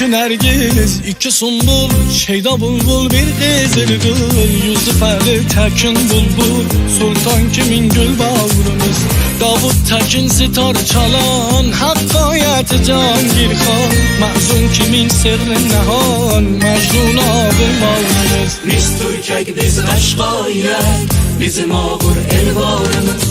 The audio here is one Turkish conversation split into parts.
İki nergiz, iki sumbul, şeyda bulbul, bir kızılgül. Yusuf Ali Tekin bulbul, sultan kimin gül bağrımız. Davut Tekin sitar çalan, hakkayet Cangirhan. Mahzun kimin sırrı nehan, Mecnun ağır bağrımız. Biz Türkek, biz Kaşgariyek, bizim ağır elvarımız.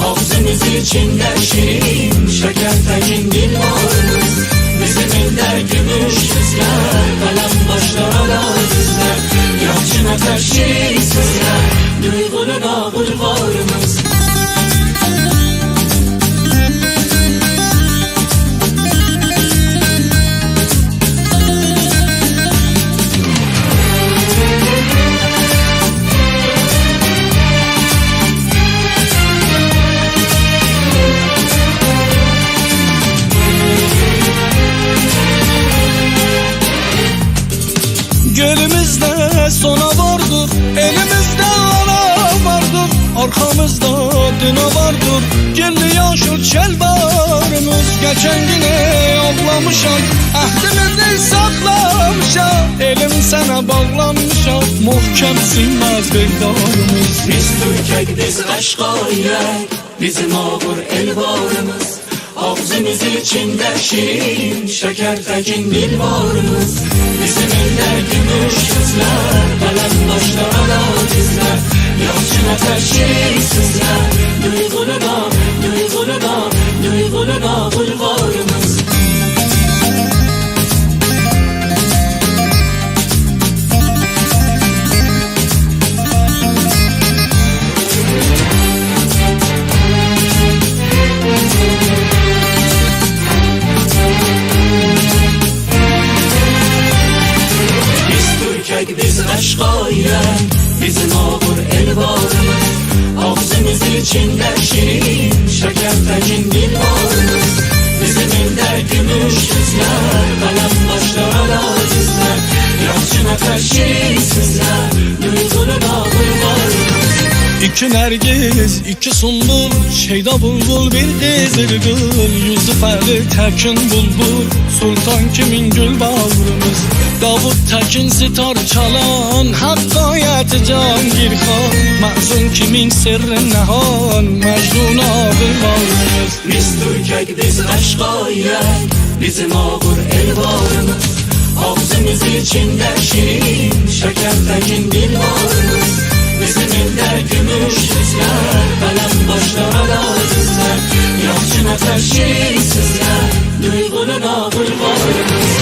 Ağzımız içinde şirin, şeker Tekin dil varımız. Bizim elde gümüş yüzler, kalem başlara dizler. Yalçın ateş şirin sözler, duygunun ağır varımız. Gölümüzde sona vardır, elimizde ana vardır. Arkamızda düne vardır, girli yaşıl çelbarımız. Geçen güne avlamışam, ahdimizi saklamışam. Elim sana bağlanmışam, muhkem sinmez bekdarımız. Biz Türkek, biz Kaşgariyek, bizim ağır elvarımız. Ağzımız içinde şirin, şeker Tekin dil varımız. Bizim elde gümüş yüzler, kalem başlara dizler. Yalçın ateş şirin sözler, duygunun ağır varımız. Biz Kaşgariyek, bizim ağır elvarımız. Ağzımız içinde şirin, şeker Tekin dil varımız. Bizim elde gümüş yüzler, kalem başlara dizler. Yalçın ateş şirin sözler, duygunun ağır varımız. İki nergiz, iki sumbul, şeyda bulbul, bir kızılgül. Yusuf Ali Tekin bulbul, sultan kimin gül bağrımız. Davut Tekin sitar çalan, hakkayet Cangirhan. Mahzun kimin sırrı nehan, Mecnun ağır bağrımız. Biz Türkek, biz Kaşgariyek, bizim ağır elvarımız. Ağzımız içinde şirin, şeker Tekin dil varımız. Bizim elde gümüş yüzler,